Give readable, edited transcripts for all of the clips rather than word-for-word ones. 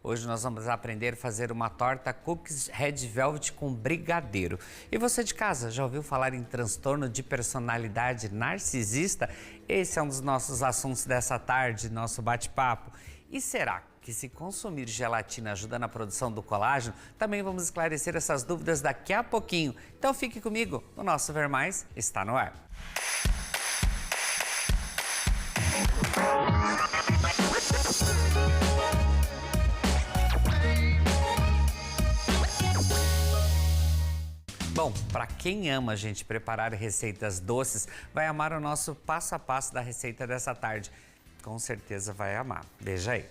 Hoje nós vamos aprender a fazer uma torta Cookies Red Velvet com brigadeiro. E você de casa, já ouviu falar em transtorno de personalidade narcisista? Esse é um dos nossos assuntos dessa tarde, nosso bate-papo. E será que se consumir gelatina ajuda na produção do colágeno? Também vamos esclarecer essas dúvidas daqui a pouquinho. Então fique comigo, o nosso Ver Mais está no ar. Bom, para quem ama, gente, preparar receitas doces, vai amar o nosso passo a passo da receita dessa tarde. Com certeza vai amar. Veja aí.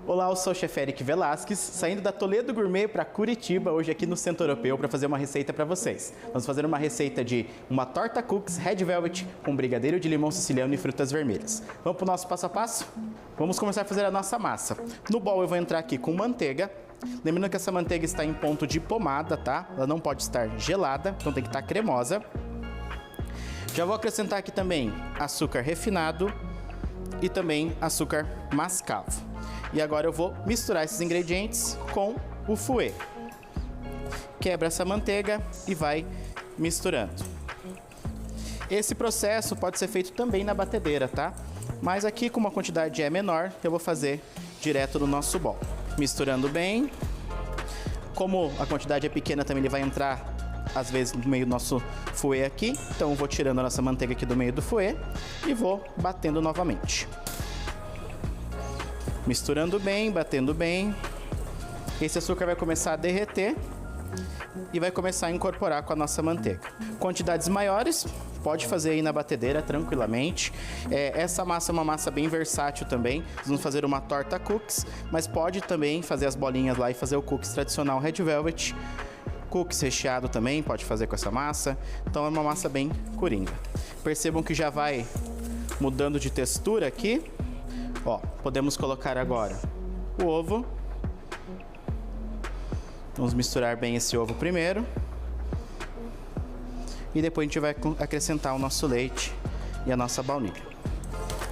Olá, eu sou o chefe Eric Velasquez, saindo da Toledo Gourmet para Curitiba, hoje aqui no Centro Europeu, para fazer uma receita para vocês. Vamos fazer uma receita de uma torta cookies Red Velvet com brigadeiro de limão siciliano e frutas vermelhas. Vamos para o nosso passo a passo? Vamos começar a fazer a nossa massa. No bowl eu vou entrar aqui com manteiga. Lembrando que essa manteiga está em ponto de pomada, tá? Ela não pode estar gelada, então tem que estar cremosa. Já vou acrescentar aqui também açúcar refinado e também açúcar mascavo. E agora eu vou misturar esses ingredientes com o fouet. Quebra essa manteiga e vai misturando. Esse processo pode ser feito também na batedeira, tá? Mas aqui, como a quantidade é menor, eu vou fazer direto no nosso bowl. Misturando bem. Como a quantidade é pequena, também ele vai entrar às vezes no meio do nosso fouet aqui. Então eu vou tirando a nossa manteiga aqui do meio do fouet e vou batendo novamente. Misturando bem, batendo bem. Esse açúcar vai começar a derreter e vai começar a incorporar com a nossa manteiga. Quantidades maiores, pode fazer aí na batedeira tranquilamente. Essa massa é uma massa bem versátil também. Vamos fazer uma torta cookies, mas pode também fazer as bolinhas lá e fazer o cookies tradicional Red Velvet. Cookies recheado também pode fazer com essa massa. Então é uma massa bem coringa. Percebam que já vai mudando de textura aqui. Ó, podemos colocar agora o ovo. Vamos misturar bem esse ovo primeiro. E depois a gente vai acrescentar o nosso leite e a nossa baunilha.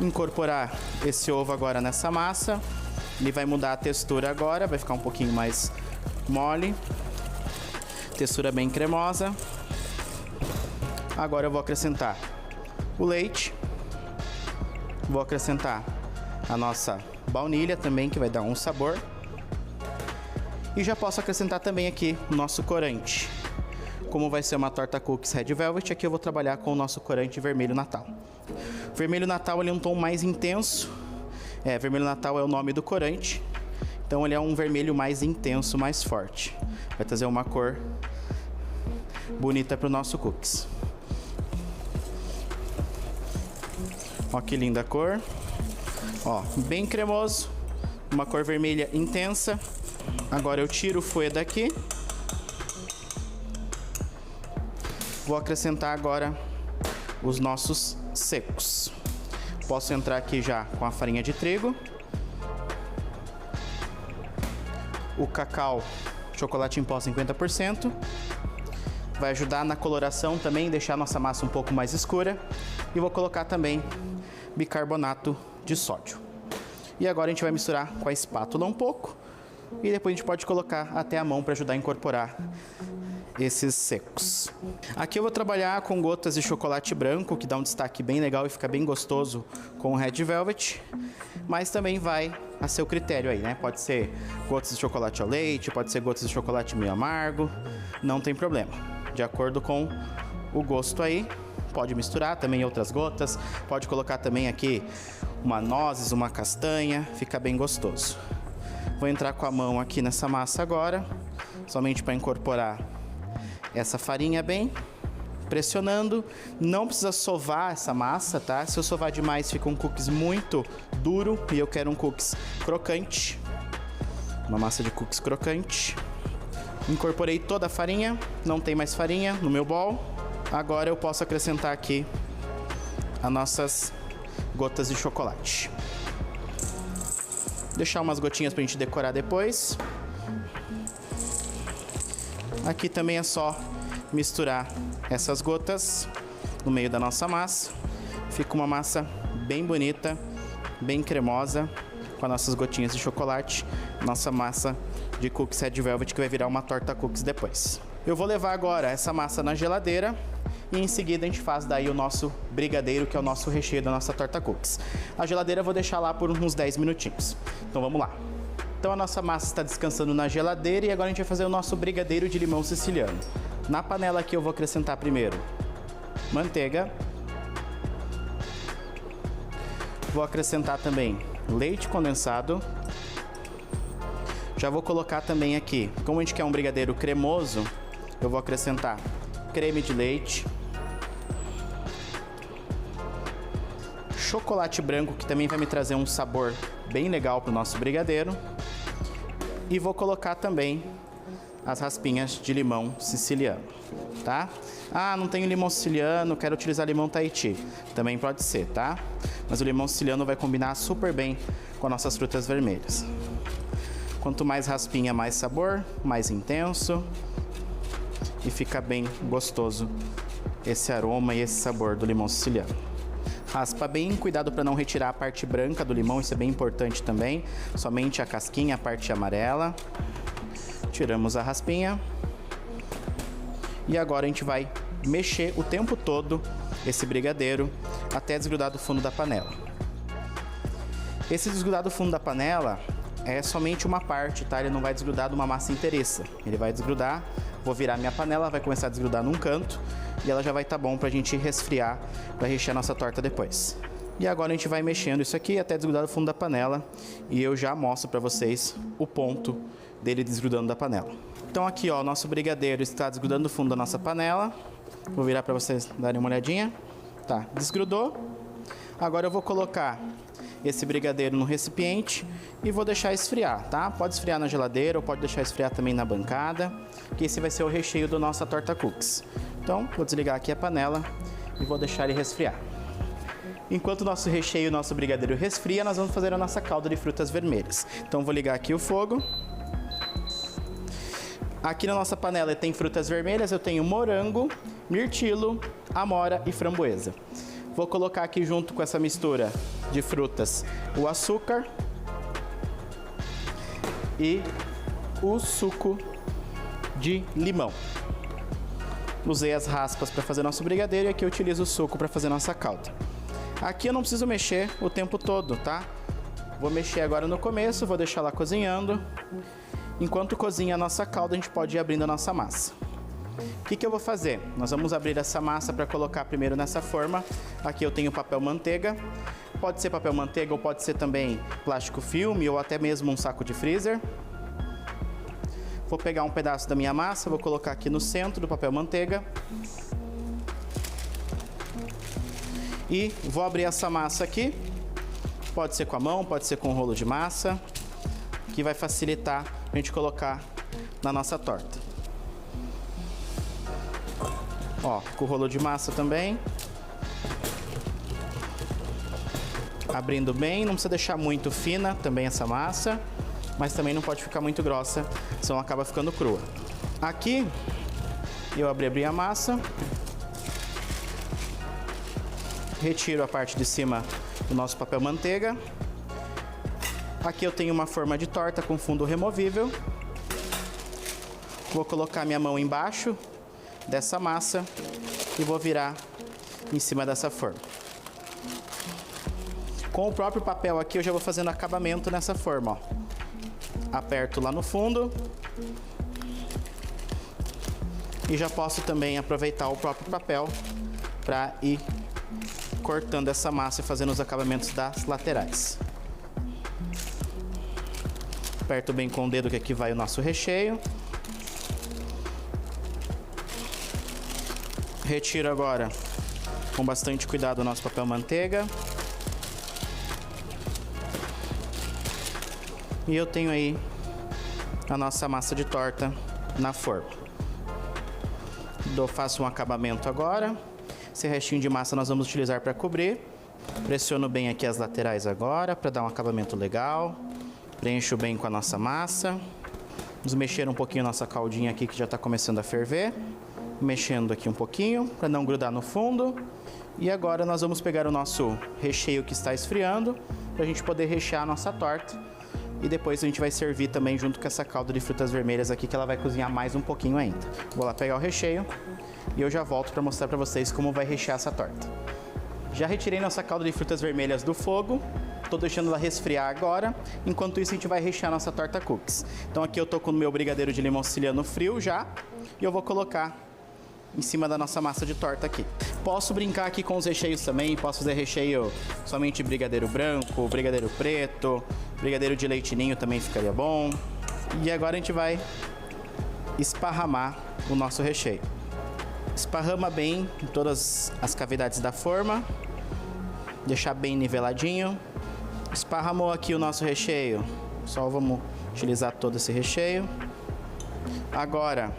Incorporar esse ovo agora nessa massa. Ele vai mudar a textura agora, vai ficar um pouquinho mais mole. Textura bem cremosa. Agora eu vou acrescentar o leite. Vou acrescentar a nossa baunilha também, que vai dar um sabor. E já posso acrescentar também aqui o nosso corante. Como vai ser uma torta cookies Red Velvet, aqui eu vou trabalhar com o nosso corante vermelho Natal. O vermelho Natal ele é um tom mais intenso. Vermelho Natal é o nome do corante. Então ele é um vermelho mais intenso, mais forte. Vai trazer uma cor bonita para o nosso cookies. Ó que linda cor. Ó, bem cremoso, uma cor vermelha intensa. Agora eu tiro o fouet daqui. Vou acrescentar agora os nossos secos. Posso entrar aqui já com a farinha de trigo. O cacau, chocolate em pó 50%. Vai ajudar na coloração também, deixar a nossa massa um pouco mais escura. E vou colocar também bicarbonato de sódio. E agora a gente vai misturar com a espátula um pouco. E depois a gente pode colocar até a mão para ajudar a incorporar esses secos. Aqui eu vou trabalhar com gotas de chocolate branco, que dá um destaque bem legal e fica bem gostoso com o Red Velvet. Mas também vai a seu critério aí, né? Pode ser gotas de chocolate ao leite, pode ser gotas de chocolate meio amargo. Não tem problema. De acordo com o gosto aí. Pode misturar também outras gotas. Pode colocar também aqui uma nozes, uma castanha. Fica bem gostoso. Vou entrar com a mão aqui nessa massa agora. Somente para incorporar essa farinha bem. Pressionando. Não precisa sovar essa massa, tá? Se eu sovar demais fica um cookies muito duro. E eu quero um cookies crocante. Uma massa de cookies crocante. Incorporei toda a farinha. Não tem mais farinha no meu bowl. Agora eu posso acrescentar aqui as nossas gotas de chocolate. Deixar umas gotinhas pra gente decorar depois. Aqui também é só misturar essas gotas no meio da nossa massa. Fica uma massa bem bonita, bem cremosa, com as nossas gotinhas de chocolate, nossa massa de cookies Red Velvet, que vai virar uma torta cookies depois. Eu vou levar agora essa massa na geladeira e em seguida a gente faz daí o nosso brigadeiro, que é o nosso recheio da nossa torta cookies. A geladeira eu vou deixar lá por uns 10 minutinhos. Então vamos lá. Então a nossa massa está descansando na geladeira e agora a gente vai fazer o nosso brigadeiro de limão siciliano. Na panela aqui eu vou acrescentar primeiro manteiga. Vou acrescentar também leite condensado. Já vou colocar também aqui, como a gente quer um brigadeiro cremoso, eu vou acrescentar creme de leite, chocolate branco, que também vai me trazer um sabor bem legal para o nosso brigadeiro, e vou colocar também as raspinhas de limão siciliano, tá? Ah, não tenho limão siciliano, quero utilizar limão Tahiti. Também pode ser, tá? Mas o limão siciliano vai combinar super bem com as nossas frutas vermelhas. Quanto mais raspinha, mais sabor, mais intenso. E fica bem gostoso esse aroma e esse sabor do limão siciliano. Raspa bem, cuidado para não retirar a parte branca do limão, isso é bem importante também. Somente a casquinha, a parte amarela. Tiramos a raspinha. E agora a gente vai mexer o tempo todo esse brigadeiro até desgrudar do fundo da panela. Esse desgrudar do fundo da panela é somente uma parte, tá? Ele não vai desgrudar de uma massa inteiriça. Ele vai desgrudar, vou virar minha panela, vai começar a desgrudar num canto e ela já vai estar bom pra gente resfriar, pra rechear nossa torta depois. E agora a gente vai mexendo isso aqui até desgrudar do fundo da panela e eu já mostro pra vocês o ponto dele desgrudando da panela. Então aqui, ó, nosso brigadeiro está desgrudando do fundo da nossa panela. Vou virar para vocês darem uma olhadinha. Tá, desgrudou. Agora eu vou colocar esse brigadeiro no recipiente e vou deixar esfriar, tá? Pode esfriar na geladeira ou pode deixar esfriar também na bancada, que esse vai ser o recheio da nossa torta cookies. Então, vou desligar aqui a panela e vou deixar ele resfriar. Enquanto o nosso recheio, o nosso brigadeiro resfria, nós vamos fazer a nossa calda de frutas vermelhas. Então, vou ligar aqui o fogo. Aqui na nossa panela tem frutas vermelhas, eu tenho morango, mirtilo, amora e framboesa. Vou colocar aqui junto com essa mistura de frutas o açúcar e o suco de limão. Usei as raspas para fazer nosso brigadeiro e aqui eu utilizo o suco para fazer nossa calda. Aqui eu não preciso mexer o tempo todo, tá? Vou mexer agora no começo, vou deixar lá cozinhando. Enquanto cozinha a nossa calda, a gente pode ir abrindo a nossa massa. O que eu vou fazer? Nós vamos abrir essa massa para colocar primeiro nessa forma. Aqui eu tenho papel manteiga. Pode ser papel manteiga ou pode ser também plástico filme ou até mesmo um saco de freezer. Vou pegar um pedaço da minha massa, vou colocar aqui no centro do papel manteiga. E vou abrir essa massa aqui. Pode ser com a mão, pode ser com um rolo de massa, que vai facilitar a gente colocar na nossa torta. Ó, com o rolo de massa também. Abrindo bem, não precisa deixar muito fina também essa massa, mas também não pode ficar muito grossa, senão acaba ficando crua. Aqui, eu abri a massa. Retiro a parte de cima do nosso papel manteiga. Aqui eu tenho uma forma de torta com fundo removível. Vou colocar minha mão embaixo dessa massa e vou virar em cima dessa forma. Com o próprio papel aqui eu já vou fazendo acabamento nessa forma, ó. Aperto lá no fundo. E já posso também aproveitar o próprio papel para ir cortando essa massa e fazendo os acabamentos das laterais. Aperto bem com o dedo que aqui vai o nosso recheio. Retiro agora com bastante cuidado o nosso papel manteiga. E eu tenho aí a nossa massa de torta na forma. Faço um acabamento agora. Esse restinho de massa nós vamos utilizar para cobrir. Pressiono bem aqui as laterais agora para dar um acabamento legal. Preencho bem com a nossa massa. Vamos mexer um pouquinho a nossa caldinha aqui que já está começando a ferver. Mexendo aqui um pouquinho para não grudar no fundo. E agora nós vamos pegar o nosso recheio que está esfriando para a gente poder rechear a nossa torta. E depois a gente vai servir também junto com essa calda de frutas vermelhas aqui, que ela vai cozinhar mais um pouquinho ainda. Vou lá pegar o recheio e eu já volto para mostrar para vocês como vai rechear essa torta. Já retirei nossa calda de frutas vermelhas do fogo. Estou deixando ela resfriar agora. Enquanto isso, a gente vai rechear nossa torta cookies. Então aqui eu estou com o meu brigadeiro de limão siciliano frio já. E eu vou colocar em cima da nossa massa de torta aqui. Posso brincar aqui com os recheios também. Posso fazer recheio somente brigadeiro branco, brigadeiro preto, brigadeiro de leite ninho também ficaria bom. E agora a gente vai esparramar o nosso recheio. Esparrama bem em todas as cavidades da forma. Deixar bem niveladinho. Esparramou aqui o nosso recheio. Só vamos utilizar todo esse recheio. Agora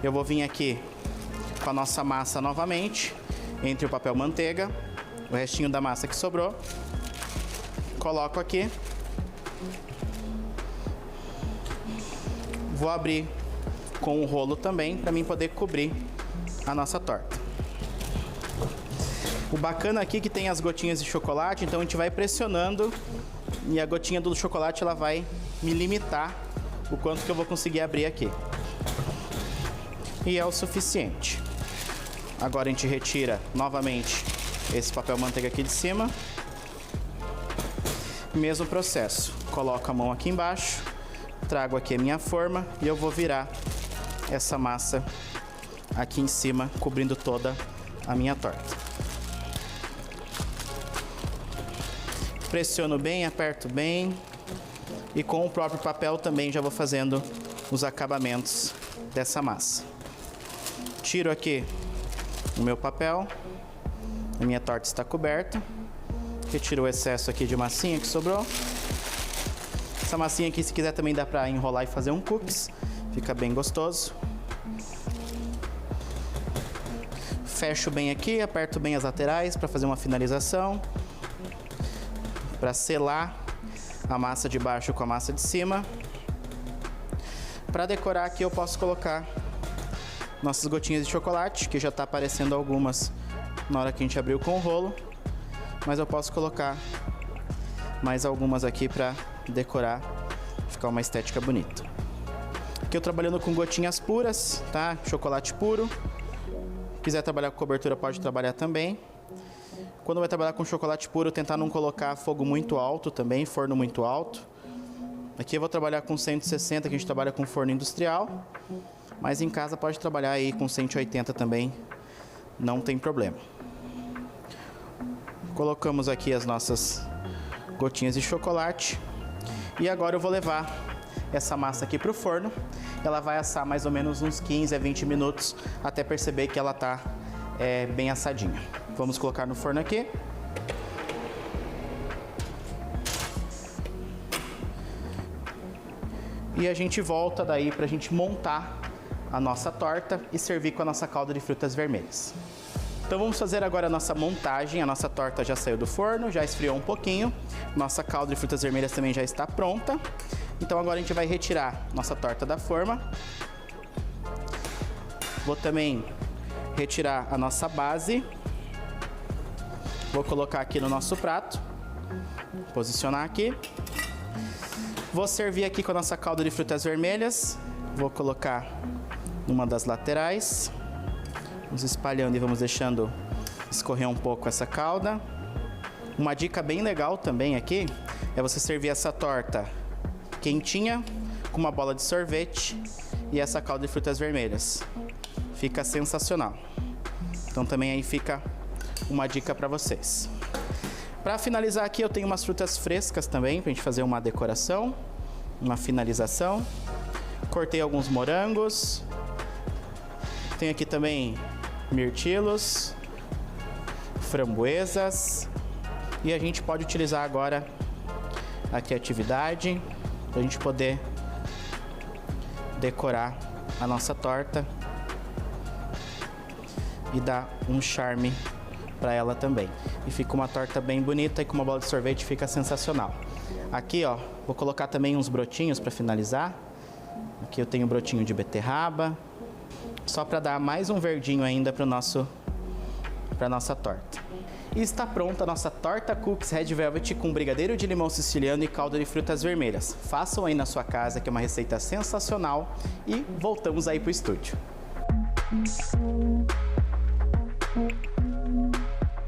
eu vou vir aqui com a nossa massa novamente, entre o papel manteiga, o restinho da massa que sobrou. Coloco aqui. Vou abrir com o rolo também, para mim poder cobrir a nossa torta. O bacana aqui é que tem as gotinhas de chocolate, então a gente vai pressionando e a gotinha do chocolate ela vai me limitar o quanto que eu vou conseguir abrir aqui. E é o suficiente. Agora a gente retira novamente esse papel manteiga aqui de cima. Mesmo processo. Coloco a mão aqui embaixo, trago aqui a minha forma e eu vou virar essa massa aqui em cima, cobrindo toda a minha torta. Pressiono bem, aperto bem e com o próprio papel também já vou fazendo os acabamentos dessa massa. Tiro aqui o meu papel, a minha torta está coberta. Retiro o excesso aqui de massinha que sobrou. Essa massinha aqui, se quiser, também dá para enrolar e fazer um cookies, fica bem gostoso. Fecho bem aqui, aperto bem as laterais para fazer uma finalização, para selar a massa de baixo com a massa de cima. Para decorar aqui eu posso colocar nossas gotinhas de chocolate, que já está aparecendo algumas na hora que a gente abriu com o rolo, mas eu posso colocar mais algumas aqui para decorar, ficar uma estética bonita. Aqui eu trabalhando com gotinhas puras, tá? Chocolate puro. Quiser trabalhar com cobertura, pode trabalhar também. Quando vai trabalhar com chocolate puro, tentar não colocar fogo muito alto também, forno muito alto. Aqui eu vou trabalhar com 160, que a gente trabalha com forno industrial. Mas em casa pode trabalhar aí com 180 também, não tem problema. Colocamos aqui as nossas gotinhas de chocolate. E agora eu vou levar essa massa aqui para o forno. Ela vai assar mais ou menos uns 15 a 20 minutos, até perceber que ela está bem assadinha. Vamos colocar no forno aqui. E a gente volta daí para a gente montar a nossa torta e servir com a nossa calda de frutas vermelhas. Então vamos fazer agora a nossa montagem. A nossa torta já saiu do forno, já esfriou um pouquinho. Nossa calda de frutas vermelhas também já está pronta. Então agora a gente vai retirar nossa torta da forma. Vou também retirar a nossa base. Vou colocar aqui no nosso prato. Posicionar aqui. Vou servir aqui com a nossa calda de frutas vermelhas. Vou colocar numa das laterais. Vamos espalhando e vamos deixando escorrer um pouco essa calda. Uma dica bem legal também aqui é você servir essa torta quentinha com uma bola de sorvete e essa calda de frutas vermelhas. Fica sensacional. Então também aí fica uma dica para vocês. Para finalizar aqui eu tenho umas frutas frescas também para a gente fazer uma decoração, uma finalização. Cortei alguns morangos. Tenho aqui também mirtilos, framboesas. E a gente pode utilizar agora a criatividade para a gente poder decorar a nossa torta e dar um charme para ela também. E fica uma torta bem bonita e com uma bola de sorvete fica sensacional. Aqui, ó, vou colocar também uns brotinhos para finalizar. Aqui eu tenho brotinho de beterraba, só para dar mais um verdinho ainda para nossa torta. E está pronta a nossa torta cookies Red Velvet com brigadeiro de limão siciliano e calda de frutas vermelhas. Façam aí na sua casa, que é uma receita sensacional, e voltamos aí para o estúdio.